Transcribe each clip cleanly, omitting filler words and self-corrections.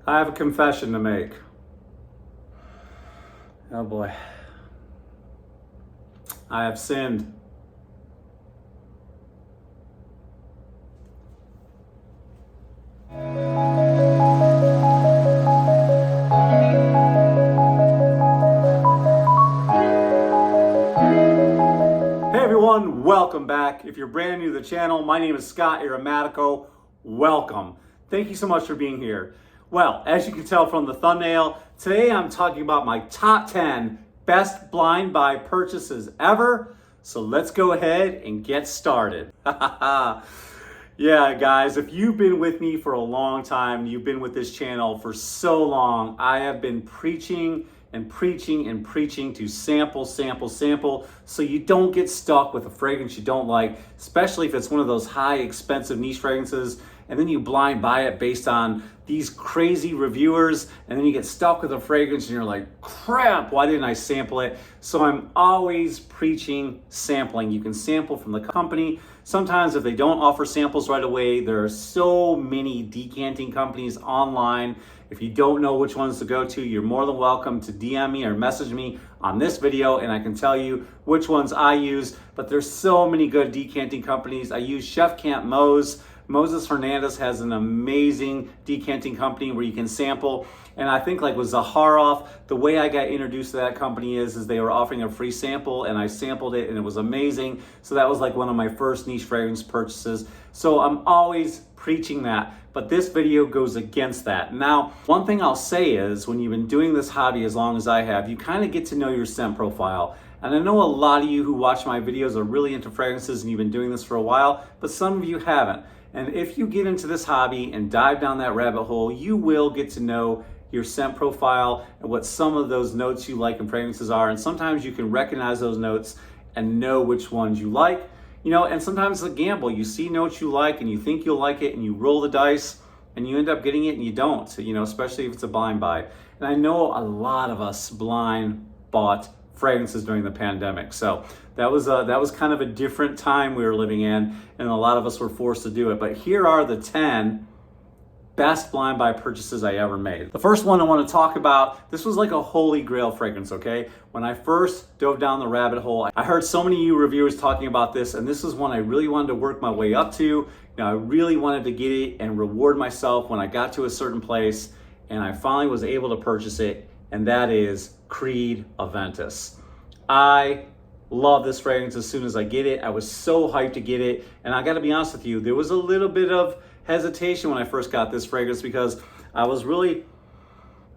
I have a confession to make. Oh boy. I have sinned. Hey everyone, welcome back. If you're brand new to the channel, my name is Scott Aromatico. Welcome. Thank you so much for being here. Well, as you can tell from the thumbnail, today I'm talking about my top 10 best blind buy purchases ever. So let's go ahead and get started. Yeah, guys, if you've been with me for a long time, you've been with this channel for so long, I have been preaching and preaching and preaching to sample, so you don't get stuck with a fragrance you don't like, especially if it's one of those high expensive niche fragrances, and then you blind buy it based on these crazy reviewers, and then you get stuck with a fragrance and you're like, crap, why didn't I sample it? So I'm always preaching sampling. You can sample from the company. Sometimes if they don't offer samples right away, there are so many decanting companies online. If you don't know which ones to go to, you're more than welcome to DM me or message me on this video and I can tell you which ones I use. But there's so many good decanting companies. I use Chef Camp Moe's. Moses Hernandez has an amazing decanting company where you can sample. And I think like with Zaharoff, the way I got introduced to that company is they were offering a free sample and I sampled it and it was amazing. So that was like one of my first niche fragrance purchases. So I'm always preaching that, but this video goes against that. Now, one thing I'll say is when you've been doing this hobby as long as I have, you kind of get to know your scent profile. And I know a lot of you who watch my videos are really into fragrances and you've been doing this for a while, but some of you haven't. And if you get into this hobby and dive down that rabbit hole, you will get to know your scent profile and what some of those notes you like in fragrances are. And sometimes you can recognize those notes and know which ones you like. You know, and sometimes it's a gamble. You see notes you like and you think you'll like it and you roll the dice and you end up getting it and you don't, you know, especially if it's a blind buy. And I know a lot of us blind bought fragrances during the pandemic. So that was kind of a different time we were living in and a lot of us were forced to do it. But here are the 10 best blind buy purchases I ever made. The first one I want to talk about, this was like a holy grail fragrance, okay? When I first dove down the rabbit hole, I heard so many of you reviewers talking about this, and this is one I really wanted to work my way up to. You know, I really wanted to get it and reward myself when I got to a certain place, and I finally was able to purchase it, and that is Creed Aventus. I love this fragrance as soon as I get it. I was so hyped to get it, and I gotta be honest with you, there was a little bit of hesitation when I first got this fragrance because I was really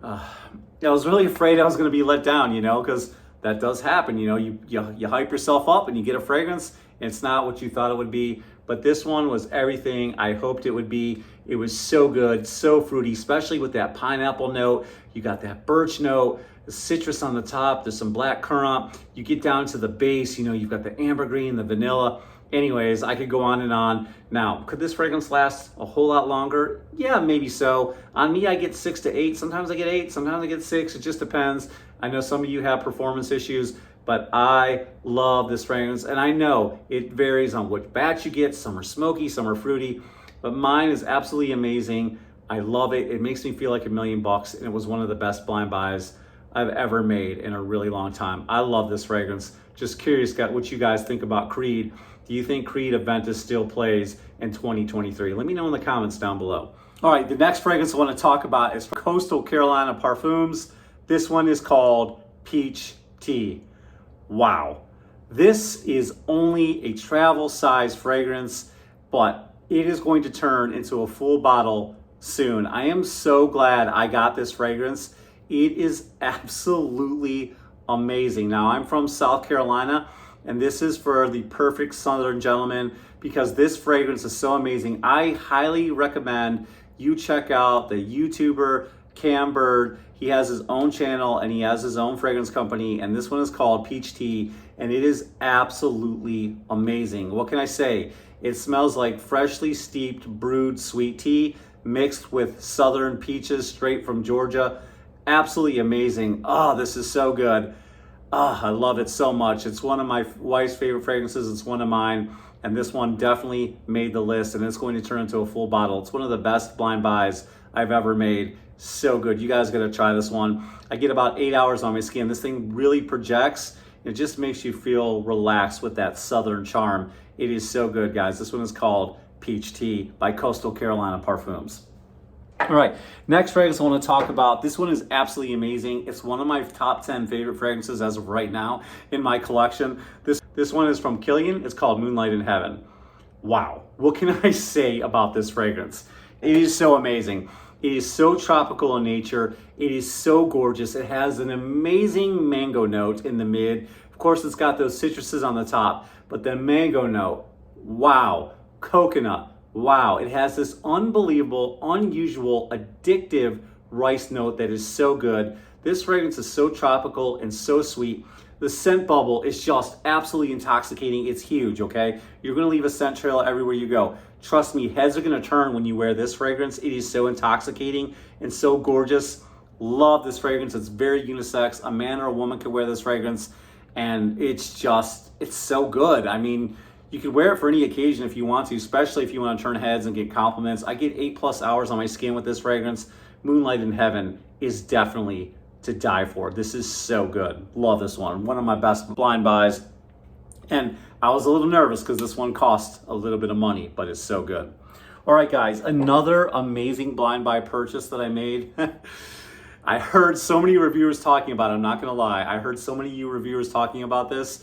afraid I was going to be let down, you know, because that does happen. You know, you hype yourself up and you get a fragrance and it's not what you thought it would be. But this one was everything I hoped it would be. It was so good, so fruity, especially with that pineapple note. You got that birch note, the citrus on the top, there's some black currant. You get down to the base, you know, you've got the ambergris, the vanilla. Anyways, I could go on and on. Now, could this fragrance last a whole lot longer? Yeah, maybe so. On me, I get 6 to 8. Sometimes I get 8, sometimes I get 6. It just depends. I know some of you have performance issues, but I love this fragrance. And I know it varies on which batch you get. Some are smoky, some are fruity, but mine is absolutely amazing. I love it. It makes me feel like $1,000,000, and it was one of the best blind buys I've ever made in a really long time. I love this fragrance. Just curious what you guys think about Creed. Do you think Creed Aventus still plays in 2023? Let me know in the comments down below. All right, the next fragrance I want to talk about is from Coastal Carolina Perfumes. This one is called Peach Tea. Wow. This is only a travel size fragrance, but it is going to turn into a full bottle soon. I am so glad I got this fragrance. It is absolutely amazing. Now, I'm from South Carolina, and this is for the perfect Southern gentleman because this fragrance is so amazing. I highly recommend you check out the YouTuber Cam Bird. He has his own channel and he has his own fragrance company, and this one is called Peach Tea, and it is absolutely amazing. What can I say? It smells like freshly steeped brewed sweet tea mixed with southern peaches straight from Georgia. Absolutely amazing. Oh, this is so good. Oh, I love it so much. It's one of my wife's favorite fragrances. It's one of mine. And this one definitely made the list, and it's going to turn into a full bottle. It's one of the best blind buys I've ever made. So good. You guys gotta try this one. I get about 8 hours on my skin. This thing really projects. It just makes you feel relaxed with that southern charm. It is so good, guys. This one is called Peach Tea by Coastal Carolina Parfums. All right, next fragrance I want to talk about. This one is absolutely amazing. It's one of my top 10 favorite fragrances as of right now in my collection. This one is from Colognes. It's called Moonlight in Heaven. Wow, what can I say about this fragrance? It is so amazing. It is so tropical in nature. It is so gorgeous. It has an amazing mango note in the mid. Of course, it's got those citruses on the top, but the mango note, wow. Coconut, wow. It has this unbelievable, unusual, addictive rice note that is so good. This fragrance is so tropical and so sweet. The scent bubble is just absolutely intoxicating. It's huge, okay? You're gonna leave a scent trail everywhere you go. Trust me, heads are gonna turn when you wear this fragrance. It is so intoxicating and so gorgeous. Love this fragrance. It's very unisex. A man or a woman can wear this fragrance, and it's so good. I mean, you could wear it for any occasion if you want to, especially if you want to turn heads and get compliments. I get 8+ hours on my skin with this fragrance. Moonlight in Heaven is definitely to die for. This is so good. Love this one. One of my best blind buys. And I was a little nervous because this one cost a little bit of money, but it's so good. All right, guys, another amazing blind buy purchase that I made. I heard so many reviewers talking about it. I'm not gonna lie. I heard so many of you reviewers talking about this.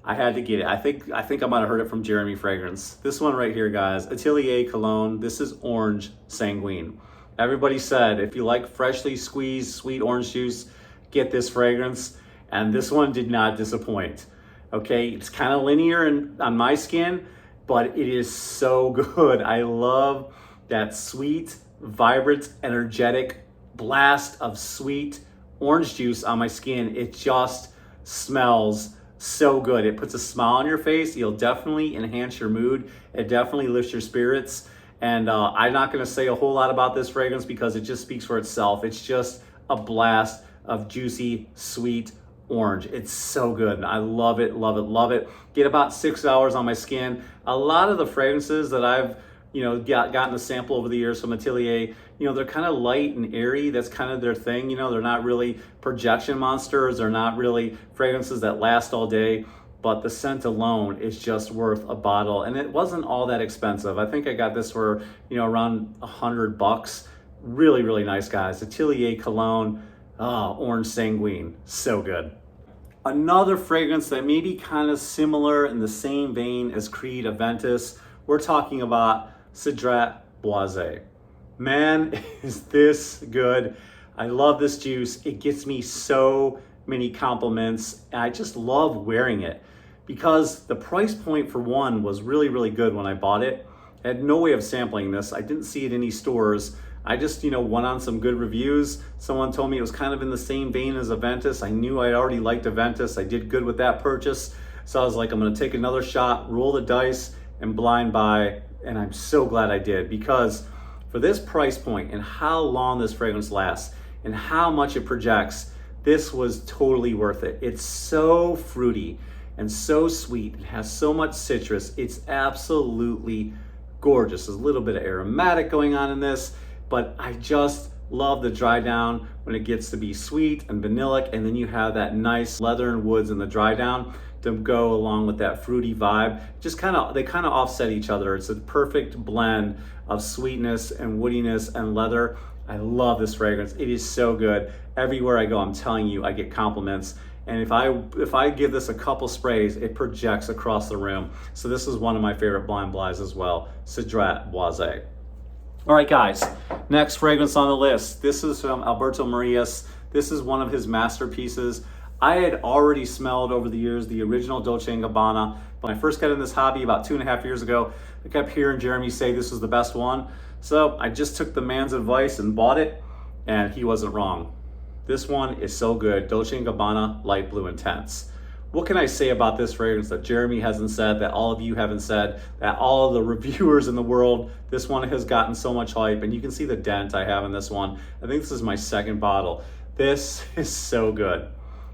I had to get it. I think I might have heard it from Jeremy Fragrance. This one right here, guys, Atelier Cologne. This is Orange Sanguine. Everybody said if you like freshly squeezed sweet orange juice, get this fragrance. And this one did not disappoint. Okay, it's kind of linear on my skin, but it is so good. I love that sweet, vibrant, energetic blast of sweet orange juice on my skin. It just smells so good. It puts a smile on your face. You'll definitely enhance your mood. It definitely lifts your spirits. And I'm not going to say a whole lot about this fragrance because it just speaks for itself. It's just a blast of juicy, sweet orange. It's so good. I love it, love it, love it. Get about 6 hours on my skin. A lot of the fragrances that I've gotten a sample over the years from Atelier, they're kind of light and airy. That's kind of their thing. They're not really projection monsters. They're not really fragrances that last all day, but the scent alone is just worth a bottle. And it wasn't all that expensive. I think I got this for, around $100. Really, really nice, guys. Atelier Cologne, Orange Sanguine, so good. Another fragrance that may be kind of similar in the same vein as Creed Aventus, we're talking about Sidra Blanc Man. Man, is this good. I love this juice. It gets me so many compliments. And I just love wearing it because the price point for one was really, really good when I bought it. I had no way of sampling this. I didn't see it in any stores. I just, went on some good reviews. Someone told me it was kind of in the same vein as Aventus. I knew I already liked Aventus. I did good with that purchase. So I was like, I'm gonna take another shot, roll the dice, and blind buy. And I'm so glad I did, because for this price point and how long this fragrance lasts and how much it projects, this was totally worth it. It's so fruity and so sweet. It has so much citrus. It's absolutely gorgeous. There's a little bit of aromatic going on in this, but I just love the dry down when it gets to be sweet and vanillic, and then you have that nice leather and woods in the dry down to go along with that fruity vibe. They kind of offset each other. It's a perfect blend of sweetness and woodiness and leather. I love this fragrance. It is so good. Everywhere I go, I'm telling you, I get compliments. And if I give this a couple sprays, it projects across the room. So this is one of my favorite blind buys as well, Sidra Blanc Man. All right, guys, next fragrance on the list. This is from Alberto Morillas. This is one of his masterpieces. I had already smelled over the years the original Dolce&Gabbana. When I first got in this hobby about 2.5 years ago, I kept hearing Jeremy say this was the best one. So I just took the man's advice and bought it, and he wasn't wrong. This one is so good, Dolce&Gabbana Light Blue Intense. What can I say about this fragrance that Jeremy hasn't said, that all of you haven't said, that all of the reviewers in the world, this one has gotten so much hype, and you can see the dent I have in this one. I think this is my second bottle. This is so good.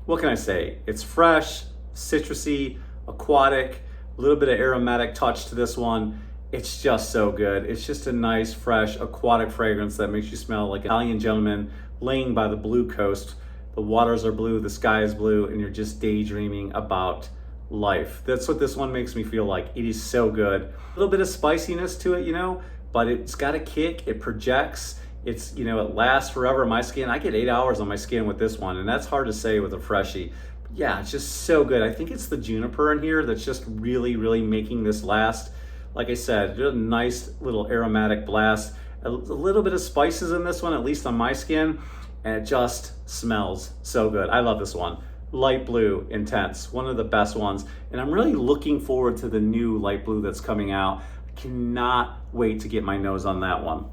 What can I say? It's fresh, citrusy, aquatic, a little bit of aromatic touch to this one. It's just so good. It's just a nice, fresh, aquatic fragrance that makes you smell like an Italian gentleman laying by the blue coast. The waters are blue, the sky is blue, and you're just daydreaming about life. That's what this one makes me feel like. It is so good. A little bit of spiciness to it, you know, but it's got a kick, it projects, it's, you know, it lasts forever on my skin. I get 8 hours on my skin with this one, and that's hard to say with a freshie. But yeah, it's just so good. I think it's the juniper in here that's just really, really making this last. Like I said, a nice little aromatic blast. A little bit of spices in this one, at least on my skin, and it just smells so good. I love this one. Light blue, intense, one of the best ones. And I'm really looking forward to the new light blue that's coming out. I cannot wait to get my nose on that one.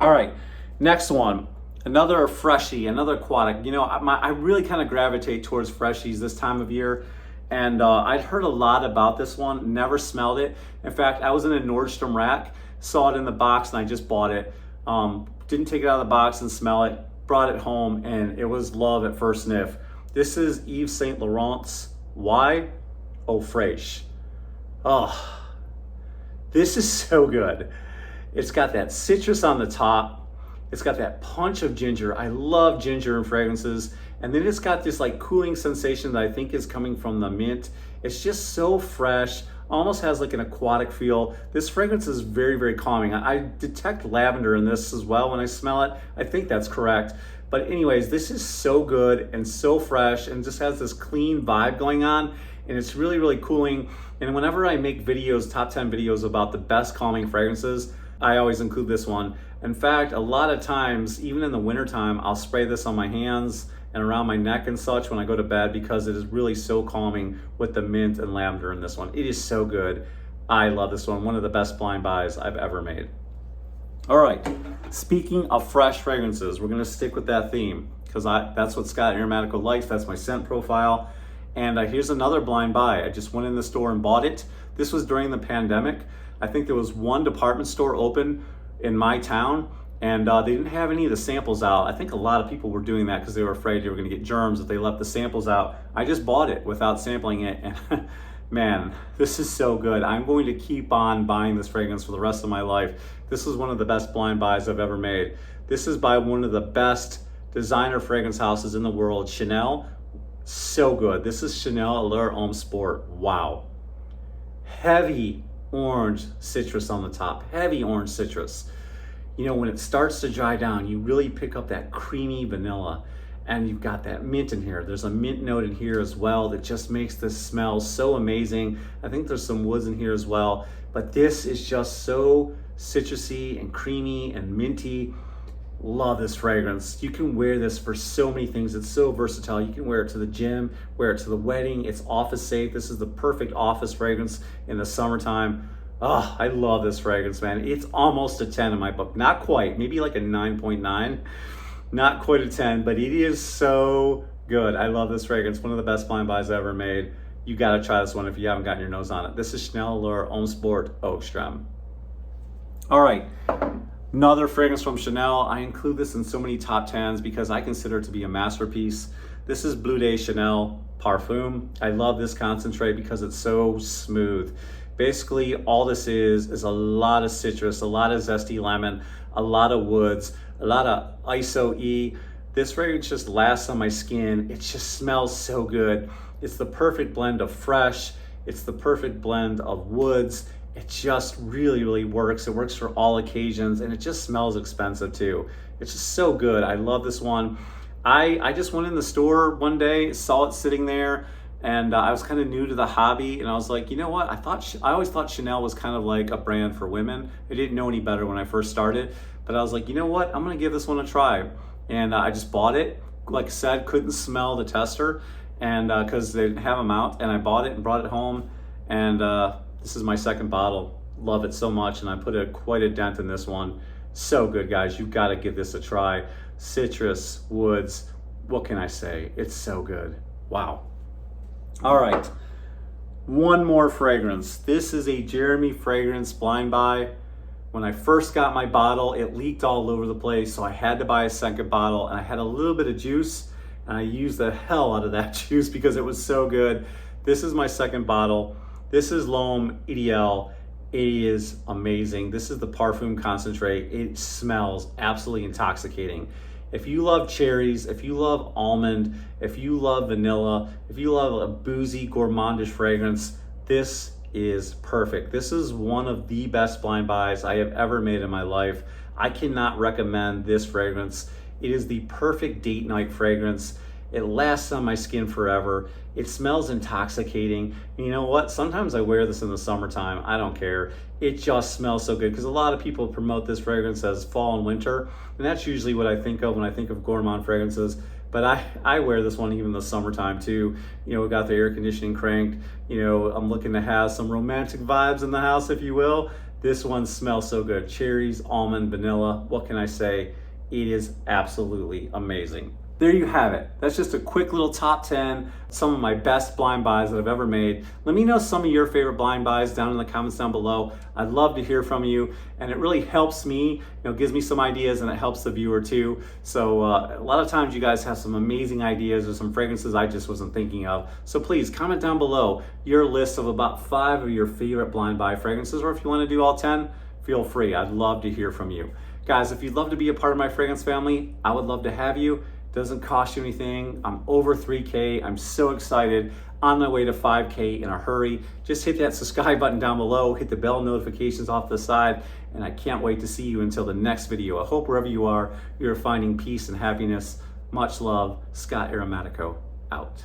All right, next one, another freshie, another aquatic. You know, I really kind of gravitate towards freshies this time of year. And I'd heard a lot about this one, never smelled it. In fact, I was in a Nordstrom rack, saw it in the box, and I just bought it. Didn't take it out of the box and smell it, brought it home, and it was love at first sniff. This is St Laurence. Why? Oh, Fraiche. Oh, this is so good. It's got that citrus on the top. It's got that punch of ginger. I love ginger in fragrances. And then it's got this like cooling sensation that I think is coming from the mint. It's just so fresh, almost has like an aquatic feel. This fragrance is very, very calming. I detect lavender in this as well when I smell it. I think that's correct. But anyways, this is so good and so fresh and just has this clean vibe going on. And it's really, really cooling. And whenever I make videos, top 10 videos about the best calming fragrances, I always include this one. In fact, a lot of times, even in the wintertime, I'll spray this on my hands and around my neck and such when I go to bed because it is really so calming with the mint and lavender in this one. It is so good. I love this one. One of the best blind buys I've ever made. All right, speaking of fresh fragrances, we're gonna stick with that theme because that's what Scott Aromatico likes. That's my scent profile. And here's another blind buy. I just went in the store and bought it. This was during the pandemic. I think there was one department store open in my town and they didn't have any of the samples out. I think a lot of people were doing that because they were afraid they were gonna get germs if they left the samples out. I just bought it without sampling it and man, this is so good. I'm going to keep on buying this fragrance for the rest of my life. This is one of the best blind buys I've ever made. This is by one of the best designer fragrance houses in the world, Chanel. So good. This is Chanel Allure Homme Sport. Wow. Heavy orange citrus on the top. Heavy orange citrus. You know, when it starts to dry down, you really pick up that creamy vanilla. And you've got that mint in here. There's a mint note in here as well that just makes this smell so amazing. I think there's some woods in here as well. But this is just so citrusy and creamy and minty. Love this fragrance. You can wear this for so many things. It's so versatile. You can wear it to the gym, wear it to the wedding. It's office safe. This is the perfect office fragrance in the summertime. Oh, I love this fragrance, man. It's almost a 10 in my book. Not quite, maybe like a 9.9. Not quite a 10, but it is so good. I love this fragrance. One of the best blind buys I ever made. You gotta try this one if you haven't gotten your nose on it. This is Chanel Allure Homme Sport Eau Extreme. All right, another fragrance from Chanel. I include this in so many top 10s because I consider it to be a masterpiece. This is Bleu de Chanel Perfume. I love this concentrate because it's so smooth. Basically, all this is a lot of citrus, a lot of zesty lemon, a lot of woods, a lot of ISO-E. This fragrance just lasts on my skin. It just smells so good. It's the perfect blend of fresh. It's the perfect blend of woods. It just really, really works. It works for all occasions and it just smells expensive too. It's just so good. I love this one. I just went in the store one day, saw it sitting there, and I was kind of new to the hobby, and I was like, you know what? I always thought Chanel was kind of like a brand for women. I didn't know any better when I first started, but I was like, you know what? I'm gonna give this one a try. And I just bought it. Like I said, couldn't smell the tester, and because they didn't have them out, and I bought it and brought it home, and this is my second bottle. Love it so much, and I put quite a dent in this one. So good, guys. You've got to give this a try. Citrus, woods, what can I say? It's so good. Wow. All right, one more fragrance. This is a Jeremy fragrance blind buy. When I first got my bottle, it leaked all over the place, so I had to buy a second bottle, and I had a little bit of juice, and I used the hell out of that juice because it was so good. This is my second bottle. This is L'Homme Ideal. It is amazing. This is the Parfum concentrate. It smells absolutely intoxicating. If you love cherries, if you love almond, if you love vanilla, if you love a boozy, gourmandish fragrance, this is perfect. This is one of the best blind buys I have ever made in my life. I cannot recommend this fragrance. It is the perfect date night fragrance. It lasts on my skin forever. It smells intoxicating. And you know what? Sometimes I wear this in the summertime. I don't care. It just smells so good because a lot of people promote this fragrance as fall and winter. And that's usually what I think of when I think of gourmand fragrances. But I wear this one even in the summertime too. You know, we got the air conditioning cranked. You know, I'm looking to have some romantic vibes in the house, if you will. This one smells so good. Cherries, almond, vanilla. What can I say? It is absolutely amazing. There you have it. That's just a quick little top 10, some of my best blind buys that I've ever made. Let me know some of your favorite blind buys down in the comments down below. I'd love to hear from you, and it really helps me, gives me some ideas, and it helps the viewer too. So a lot of times you guys have some amazing ideas or some fragrances I just wasn't thinking of. So please comment down below your list of about 5 of your favorite blind buy fragrances, or if you want to do all 10, feel free. I'd love to hear from you. Guys, if you'd love to be a part of my fragrance family, I would love to have you. Doesn't cost you anything. I'm over 3K. I'm so excited. On my way to 5K in a hurry. Just hit that subscribe button down below. Hit the bell notifications off the side. And I can't wait to see you until the next video. I hope wherever you are, you're finding peace and happiness. Much love. Scott Aromatico out.